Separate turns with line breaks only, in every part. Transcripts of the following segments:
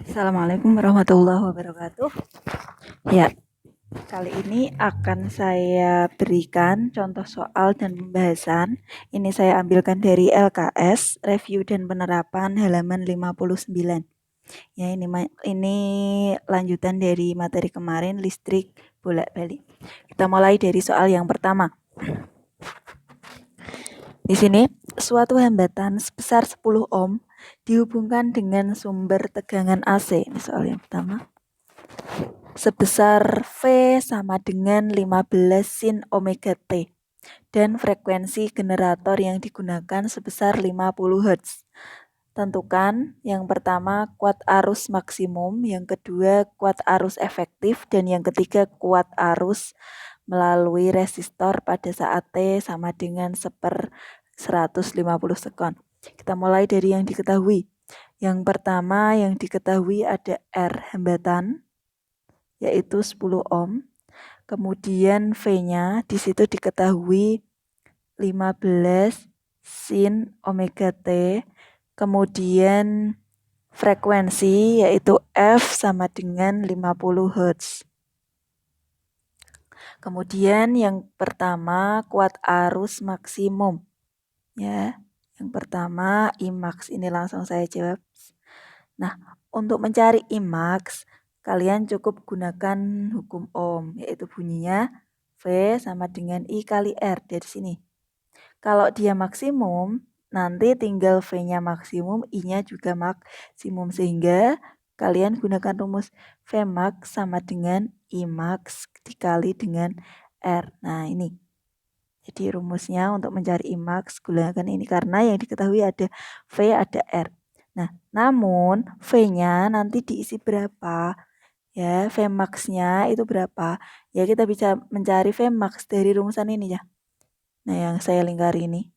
Assalamualaikum warahmatullahi wabarakatuh. Ya, kali ini akan saya berikan contoh soal dan pembahasan. Ini saya ambilkan dari LKS, Review dan Penerapan halaman 59. Ya, ini lanjutan dari materi kemarin, listrik bolak-balik. Kita mulai dari soal yang pertama. Di sini, suatu hambatan sebesar 10 ohm dihubungkan dengan sumber tegangan AC. Ini soal yang pertama. Sebesar V sama dengan 15 sin omega T. Dan frekuensi generator yang digunakan sebesar 50 Hz. Tentukan yang pertama kuat arus maksimum, yang kedua kuat arus efektif, dan yang ketiga kuat arus melalui resistor pada saat T sama dengan 1/150 sekon. Kita mulai dari yang diketahui. Yang pertama yang diketahui ada R hambatan, yaitu 10 ohm. Kemudian V-nya di situ diketahui 15 sin omega T. Kemudian frekuensi yaitu F sama dengan 50 Hz. Kemudian yang pertama kuat arus maksimum. Ya, yang pertama IMAX, ini langsung saya jawab. Nah, untuk mencari IMAX, kalian cukup gunakan hukum Ohm, yaitu bunyinya V sama dengan I kali R dari sini. Kalau dia maksimum, nanti tinggal V-nya maksimum, I-nya juga maksimum, sehingga kalian gunakan rumus Vmax sama dengan Imax dikali dengan R. Nah, ini. Jadi rumusnya untuk mencari Imax gunakan ini, karena yang diketahui ada V, ada R. Nah, namun V-nya nanti diisi berapa? Ya, Vmax-nya itu berapa? Ya, kita bisa mencari Vmax dari rumusan ini ya. Nah, yang saya lingkari ini.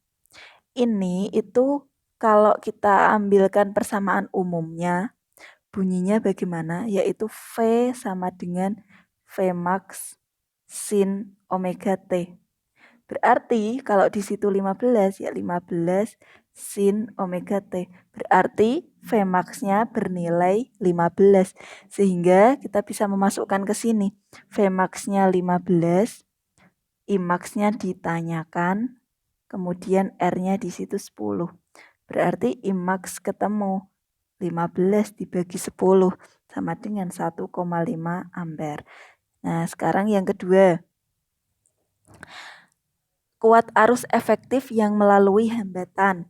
Ini itu kalau kita ambilkan persamaan umumnya, bunyinya bagaimana? Yaitu V sama dengan Vmax sin omega T. Berarti kalau di situ 15 ya 15 sin omega T. Berarti Vmax-nya bernilai 15. Sehingga kita bisa memasukkan ke sini. Vmax-nya 15, Imax-nya ditanyakan, kemudian R-nya di situ 10. Berarti Imax ketemu 15 dibagi 10 sama dengan 1,5 ampere. Nah, sekarang yang kedua. Kuat arus efektif yang melalui hambatan.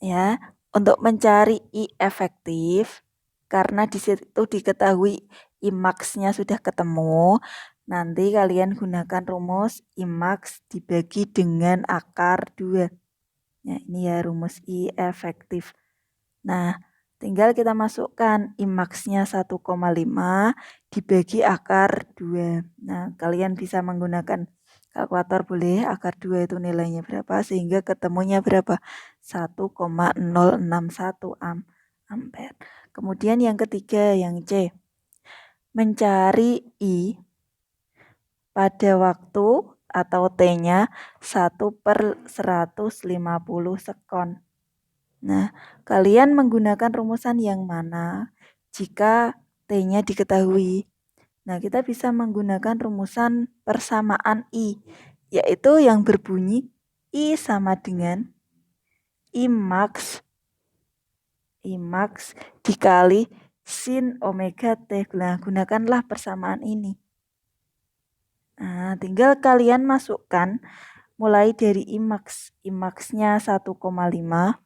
Ya, untuk mencari I efektif, karena di situ diketahui Imax-nya sudah ketemu, nanti kalian gunakan rumus Imax dibagi dengan akar 2. Ya, ini ya rumus I efektif. Nah, tinggal kita masukkan Imax-nya 1,5 dibagi akar 2. Nah, kalian bisa menggunakan kalkulator boleh, akar 2 itu nilainya berapa, sehingga ketemunya berapa? 1,061 ampere. Kemudian yang ketiga, yang C. Mencari I pada waktu atau T-nya 1/150 sekon. Nah, kalian menggunakan rumusan yang mana jika T-nya diketahui? Nah, kita bisa menggunakan rumusan persamaan I, yaitu yang berbunyi I sama dengan Imax dikali sin omega T. Nah, gunakanlah persamaan ini. Nah, tinggal kalian masukkan mulai dari Imax. Imax-nya 1,5.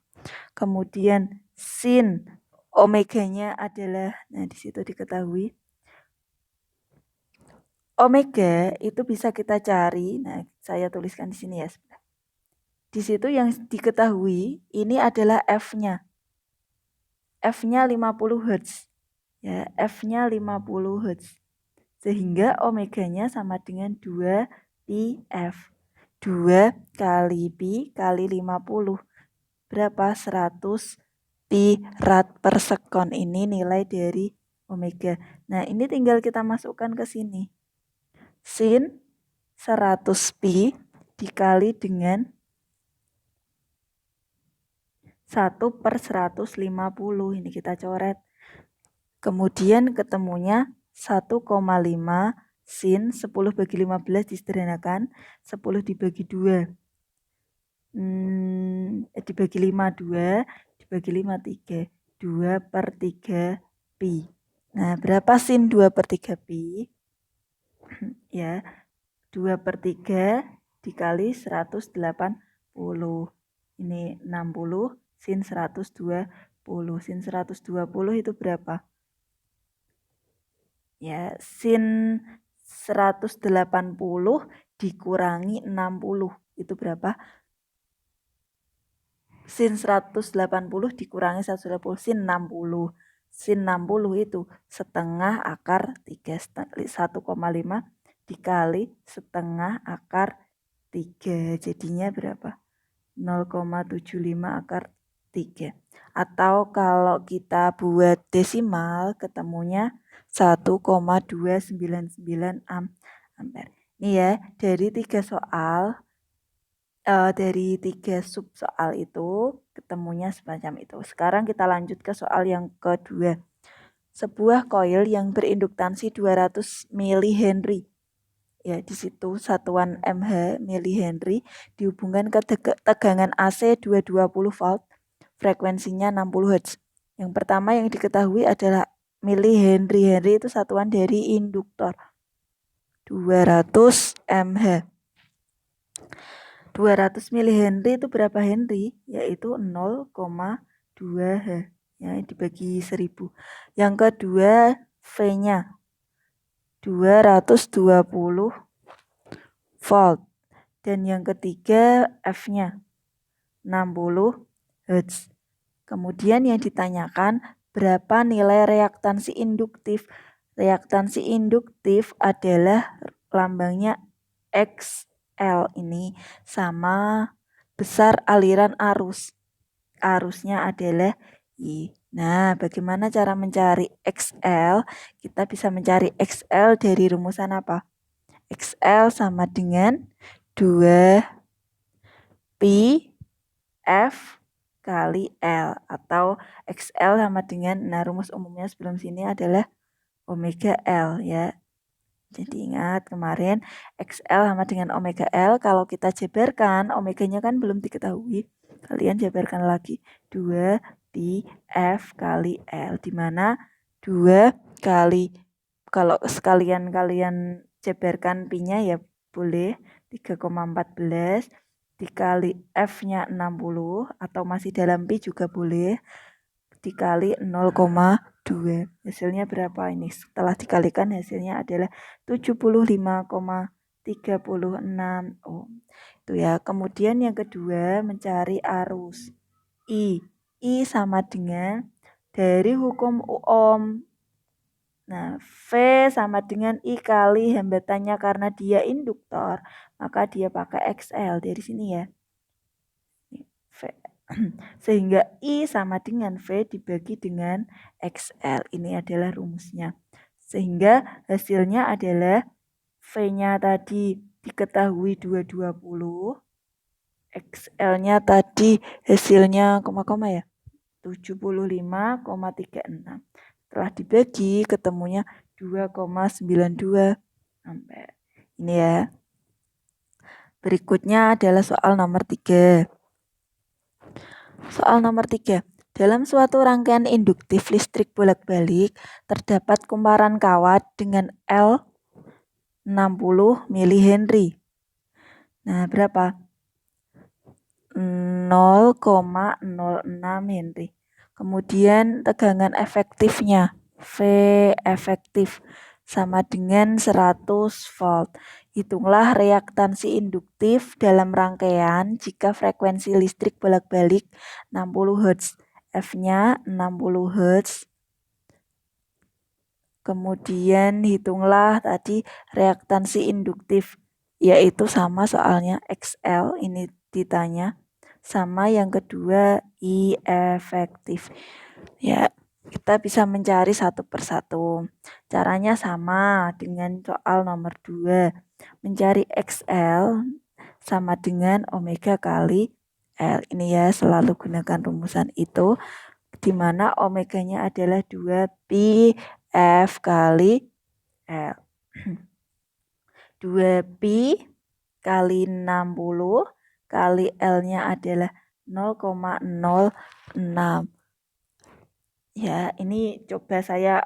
Kemudian sin omeganya adalah, nah di situ diketahui. Omega itu bisa kita cari. Nah, saya tuliskan di sini ya. Di situ yang diketahui ini adalah F-nya. F-nya 50 Hz. Ya, F-nya 50 Hz. Sehingga omeganya sama dengan 2 pi F. 2 kali pi kali 50. Berapa? 100 pi rad per sekon. Ini nilai dari omega. Nah, ini tinggal kita masukkan ke sini. Sin 100 pi dikali dengan 1/150. Ini kita coret. Kemudian ketemunya 1,5 sin 10 bagi 15 disederhanakan, 10 dibagi 2. Dibagi 5, 2, dibagi 5, 3. 2/3 pi. Nah, berapa sin 2/3 pi? Ya, 2/3 dikali 180. Ini 60 sin 120. Sin 120 itu berapa? Ya, sin 180 dikurangi 60 itu berapa? Sin 180 dikurangi 180, sin 60. Sin 60 itu setengah akar 3, 1,5 dikali setengah akar 3. Jadinya berapa? 0,75 akar 3. Atau kalau kita buat desimal, ketemunya 1,299 ampere. Ini ya, dari 3 soal, dari 3 sub soal itu, ketemunya semacam itu. Sekarang kita lanjut ke soal yang kedua. Sebuah koil yang berinduktansi 200 mH. Ya, di situ satuan mH mH dihubungkan ke tegangan AC 220 volt, frekuensinya 60 Hz. Yang pertama yang diketahui adalah milihenry. Henry itu satuan dari induktor. 200 mH. 200 milihenry itu berapa henry? Yaitu 0,2 H. Ya, dibagi 1000. Yang kedua V-nya 220 volt. Dan yang ketiga F-nya 60 Hz. Kemudian yang ditanyakan berapa nilai reaktansi induktif. Reaktansi induktif adalah lambangnya XL, ini sama besar aliran arus. Arusnya adalah I. Nah, bagaimana cara mencari XL? Kita bisa mencari XL dari rumusan apa? XL sama dengan 2 pi F kali L, atau XL sama dengan, nah rumus umumnya sebelum sini adalah omega L ya. Jadi ingat kemarin XL sama dengan omega L, kalau kita jabarkan omeganya kan belum diketahui. Kalian jabarkan lagi 2 pi F kali L, dimana 2 kali, kalau sekalian kalian jabarkan pi-nya ya boleh 3,14 dikali F-nya 60 atau masih dalam pi juga boleh, dikali 0,2. Hasilnya berapa ini? Setelah dikalikan hasilnya adalah 75,36 ohm. Itu ya. Kemudian yang kedua mencari arus I. I sama dengan dari hukum Ohm. Nah, V sama dengan I kali hambatannya, karena dia induktor, maka dia pakai XL dari sini ya. V. Sehingga I sama dengan V dibagi dengan XL. Ini adalah rumusnya. Sehingga hasilnya adalah V-nya tadi diketahui 220. XL-nya tadi hasilnya koma-koma ya. 75,36. Setelah dibagi ketemunya 2,92 ampere. Ini ya. Berikutnya adalah soal nomor 3. Soal nomor 3. Dalam suatu rangkaian induktif listrik bolak-balik, terdapat kumparan kawat dengan L 60 mH. Nah, berapa? 0,06 Henry. Kemudian tegangan efektifnya, V efektif sama dengan 100 volt. Hitunglah reaktansi induktif dalam rangkaian jika frekuensi listrik bolak-balik 60 Hz. F-nya 60 Hz. Kemudian hitunglah tadi reaktansi induktif, yaitu sama soalnya XL ini ditanya. Sama yang kedua I efektif. Ya, kita bisa mencari satu persatu. Caranya sama dengan soal nomor 2. Mencari XL sama dengan omega kali L. Ini ya, selalu gunakan rumusan itu. di mana omeganya adalah 2pi F kali L. 2pi kali 60 kali L-nya adalah 0,06. Ya, ini coba saya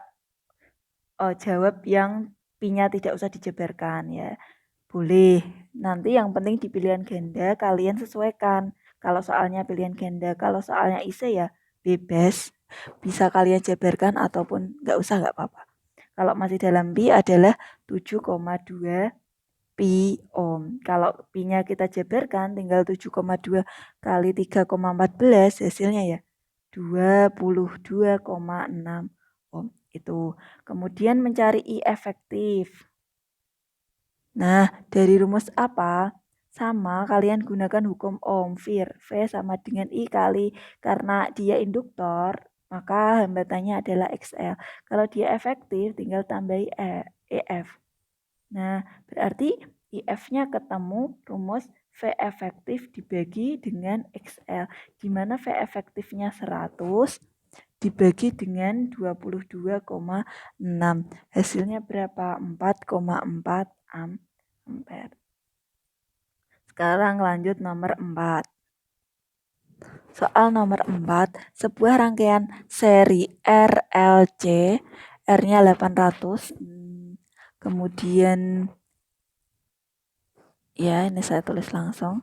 jawab yang pi-nya tidak usah dijabarkan ya. Boleh. Nanti yang penting di pilihan ganda kalian sesuaikan. Kalau soalnya pilihan ganda, kalau soalnya isi ya bebas. Bisa kalian jabarkan ataupun nggak usah, nggak apa-apa. Kalau masih dalam pi adalah 7,2 pi ohm. Kalau pi-nya kita jabarkan tinggal 7,2 kali 3,14 hasilnya ya 22,6 ohm itu. Kemudian mencari I efektif. Nah, dari rumus apa? Sama, kalian gunakan hukum Ohm, V sama dengan I kali, karena dia induktor, maka hambatannya adalah XL. Kalau dia efektif, tinggal tambahi EF. Nah, berarti IF-nya ketemu, rumus V efektif dibagi dengan XL, di mana V efektifnya 100, dibagi dengan 22,6. Hasilnya berapa? 4,4 ampere. Sekarang lanjut nomor 4. Soal nomor 4, sebuah rangkaian seri RLC, R-nya 800, kemudian ya ini saya tulis langsung,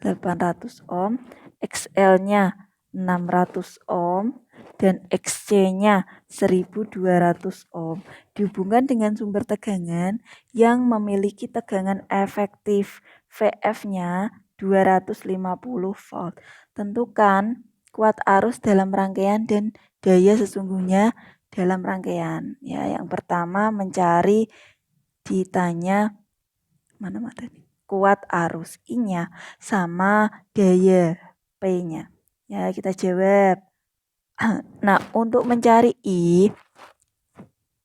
800 ohm, XL-nya 600 ohm, dan XC-nya 1200 ohm. Dihubungkan dengan sumber tegangan yang memiliki tegangan efektif VF-nya 250 volt. Tentukan kuat arus dalam rangkaian dan daya sesungguhnya dalam rangkaian. Ya, yang pertama mencari ditanya mana materi? Kuat arus I-nya sama daya P-nya. Ya, kita jawab. Nah, untuk mencari I,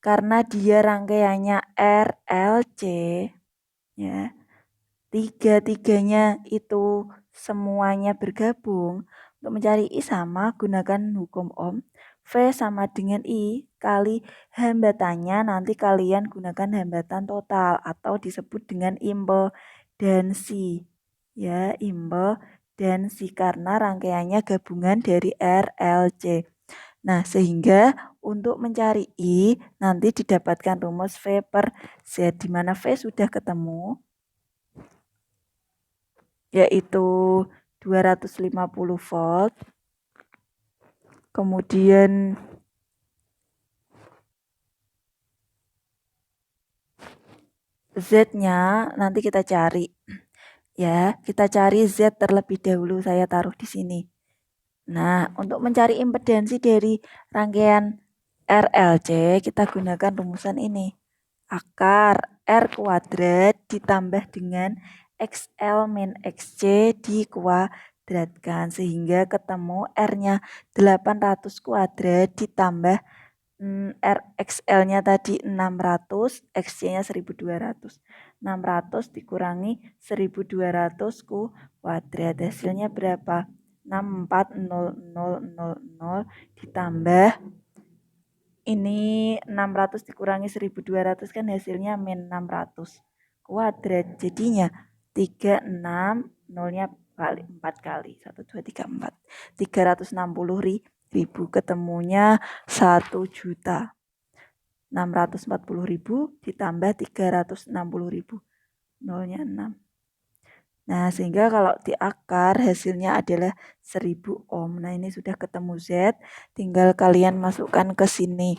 karena dia rangkaiannya RLC, ya, tiga-tiganya itu semuanya bergabung. Untuk mencari I sama, gunakan hukum Ohm. V sama dengan I kali hambatannya, nanti kalian gunakan hambatan total atau disebut dengan impedansi. Ya, impedansi karena rangkaiannya gabungan dari RLC. Nah, sehingga untuk mencari I nanti didapatkan rumus V per Z, di mana V sudah ketemu, yaitu 250 volt. Kemudian Z-nya nanti kita cari. Ya, kita cari Z terlebih dahulu, saya taruh di sini. Nah, untuk mencari impedansi dari rangkaian RLC, kita gunakan rumusan ini. Akar R kuadrat ditambah dengan XL min XC dikuadratkan, sehingga ketemu R-nya 800 kuadrat ditambah XL-nya tadi 600, XC-nya 1200. 600 dikurangi 1200 kuadrat, hasilnya berapa? 64000 ditambah ini 600 dikurangi 1200 kan hasilnya min 600 kuadrat. Jadinya 36, nolnya kali 4 kali 1 2 3 4. 360.000 ketemunya 1.640.000 ditambah 360.000. Nolnya 6. Nah, sehingga kalau di akar hasilnya adalah 1000 ohm. Nah, ini sudah ketemu Z, tinggal kalian masukkan ke sini.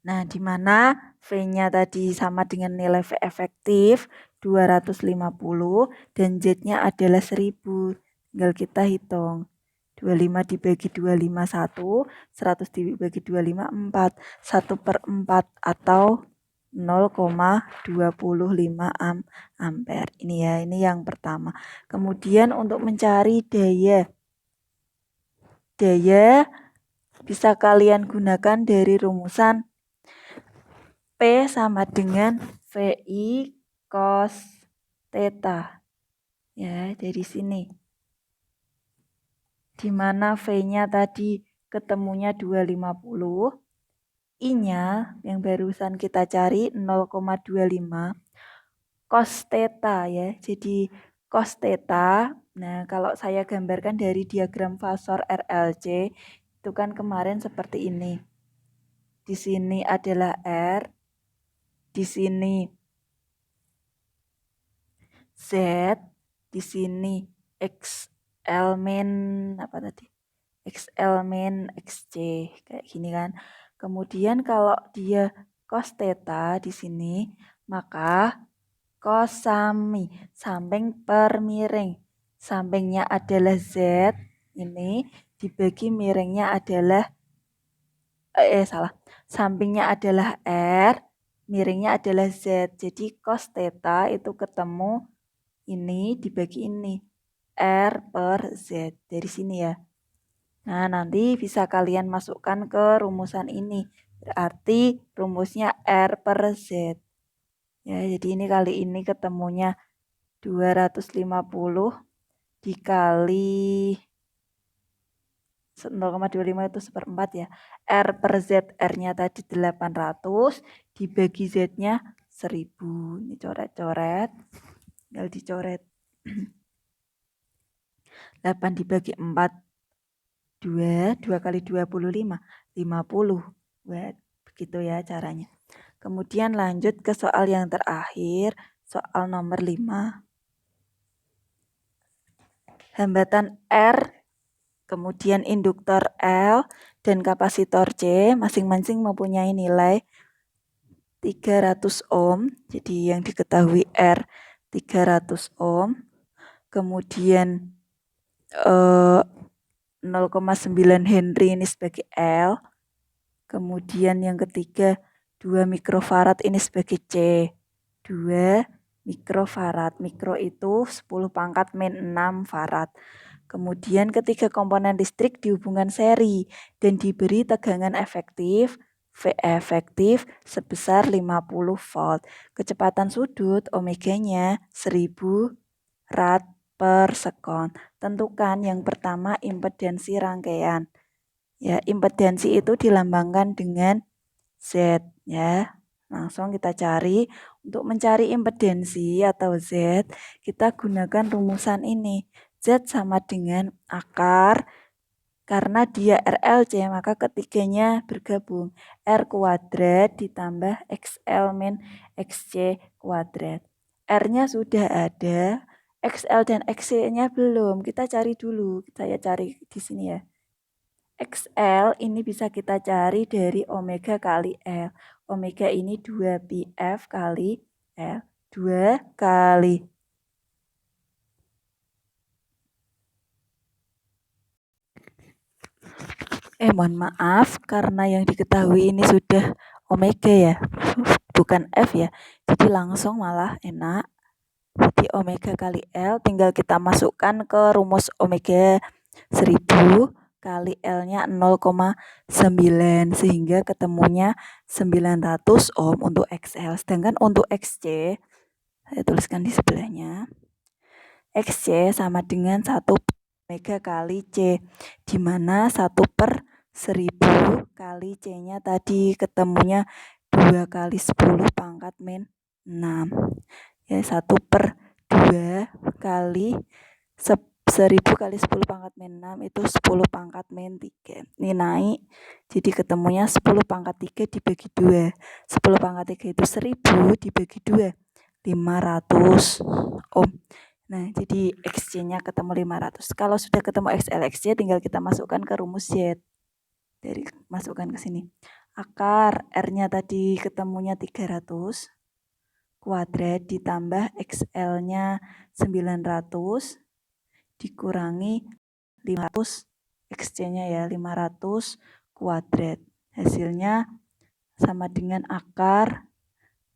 Nah, di mana V-nya tadi sama dengan nilai V efektif 250 dan Z-nya adalah 1000. Tinggal kita hitung. 25 dibagi 25 1, 100 dibagi 25 4, 1/4 atau 0,25 ampere. Ini ya, ini yang pertama. Kemudian untuk mencari daya bisa kalian gunakan dari rumusan P sama dengan VI cos theta. Ya, dari sini. di mana V-nya tadi ketemunya 250, I-nya yang barusan kita cari 0,25, cos theta ya. Jadi cos theta, nah kalau saya gambarkan dari diagram fasor RLC, itu kan kemarin seperti ini. Di sini adalah R, di sini Z, di sini XL min apa tadi? XL min XC kayak gini kan. Kemudian kalau dia cos theta di sini, maka cos samping per miring. Sampingnya adalah Z, ini dibagi miringnya adalah salah. Sampingnya adalah R, miringnya adalah Z. Jadi cos theta itu ketemu ini dibagi ini. R per Z. Dari sini ya. Nah, nanti bisa kalian masukkan ke rumusan ini. Berarti rumusnya R per Z. Ya, jadi ini kali ini ketemunya 250 dikali 0,25 itu 1/4 ya. R per Z, R-nya tadi 800, dibagi Z-nya 1000. Ini coret-coret, tinggal dicoret. 8 dibagi 4, 2 kali 25, 50. Buat begitu ya caranya. Kemudian lanjut ke soal yang terakhir, soal nomor 5. Hambatan R, kemudian induktor L, dan kapasitor C masing-masing mempunyai nilai 300 ohm. Jadi yang diketahui R 300 ohm. Kemudian 0,9 Henry ini sebagai L. Kemudian yang ketiga 2 mikrofarad ini sebagai C. 2 mikrofarad. Mikro itu 10 pangkat min 6 farad. Kemudian ketiga komponen listrik dihubungkan seri dan diberi tegangan efektif V efektif sebesar 50 volt. Kecepatan sudut omeganya 1000 rad per sekon. Tentukan yang pertama impedansi rangkaian. Ya, impedansi itu dilambangkan dengan Z ya. Langsung kita cari. Untuk mencari impedansi atau Z, kita gunakan rumusan ini. Z sama dengan akar, karena dia RLC maka ketiganya bergabung. R kuadrat ditambah XL min XC kuadrat. R-nya sudah ada, XL dan XC-nya belum. Kita cari dulu. Saya cari di sini ya. XL ini bisa kita cari dari omega kali L. Omega ini 2πf kali L. 2 kali mohon maaf karena yang diketahui ini sudah omega ya, bukan F ya. Jadi langsung malah enak. Jadi omega kali L tinggal kita masukkan ke rumus omega 1000 kali L-nya 0,9 sehingga ketemunya 900 ohm untuk XL. Sedangkan untuk XC, saya tuliskan di sebelahnya. XC sama dengan 1 omega kali C, di mana 1/1000 kali C-nya tadi ketemunya 2 kali 10 pangkat min 6. Ya, 1/2 kali 1000 kali 10 pangkat min 6 itu 10 pangkat min 3. Ini naik, jadi ketemunya 10 pangkat 3 dibagi 2. 10 pangkat 3 itu 1000 dibagi 2, 500 ohm. Nah, jadi XC-nya ketemu 500. Kalau sudah ketemu XL, XC tinggal kita masukkan ke rumus Z. Dari masukkan ke sini. Akar R-nya tadi ketemunya 300 kuadrat ditambah XL-nya 900 dikurangi 500, XC-nya ya 500 kuadrat. Hasilnya sama dengan akar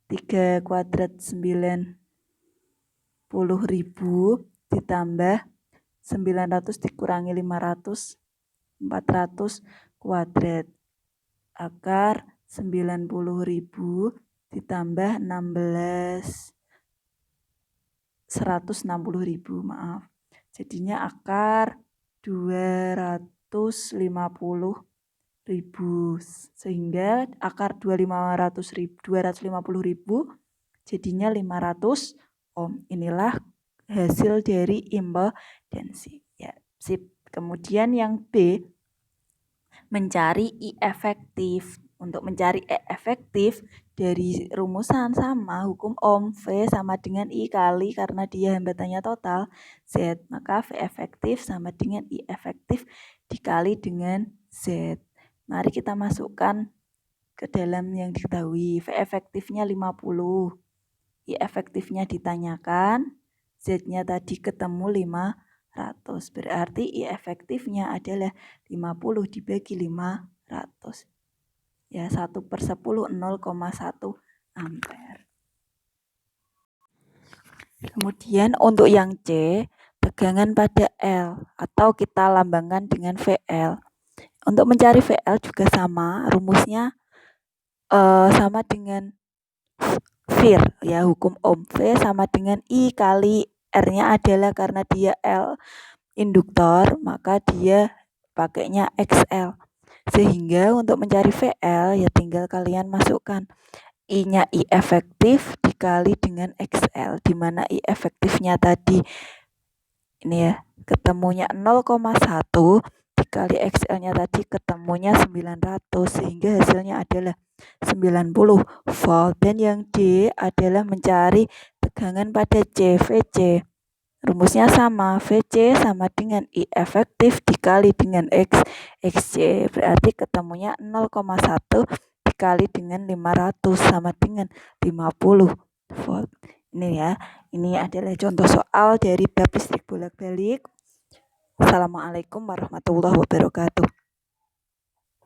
3 kuadrat 90.000 ditambah 900 dikurangi 500, 400 kuadrat. Akar 90.000 ditambah 160.000, maaf. Jadinya akar 250.000. Sehingga akar 250.000 jadinya 500 ohm. Inilah hasil dari impedansi. Ya, sip. Kemudian yang B, mencari I efektif. Untuk mencari E efektif dari rumusan sama hukum Ohm, V sama dengan I kali karena dia hambatannya total Z, maka V efektif sama dengan I efektif dikali dengan Z. Mari kita masukkan ke dalam yang diketahui. V efektifnya 50, I efektifnya ditanyakan, Z-nya tadi ketemu 500. Berarti I efektifnya adalah 50 dibagi 500. Ya, 1/10 0,1 ampere. Kemudian untuk yang C, tegangan pada L atau kita lambangkan dengan VL. Untuk mencari VL juga sama, rumusnya sama dengan Fir, ya, hukum Ohm. V sama dengan I kali R-nya adalah karena dia L induktor, maka dia pakainya XL. Sehingga untuk mencari VL ya tinggal kalian masukkan I-nya I efektif dikali dengan XL, di mana I efektifnya tadi ini ya, ketemunya 0,1 dikali XL-nya tadi ketemunya 900, sehingga hasilnya adalah 90 volt. Dan yang D adalah mencari tegangan pada C, VC. Rumusnya sama, VC sama dengan I efektif dikali dengan XC, berarti ketemunya 0,1 dikali dengan 500 sama dengan 50 volt. Ini ya, ini adalah contoh soal dari bab listrik bolak-balik. Assalamualaikum warahmatullahi wabarakatuh.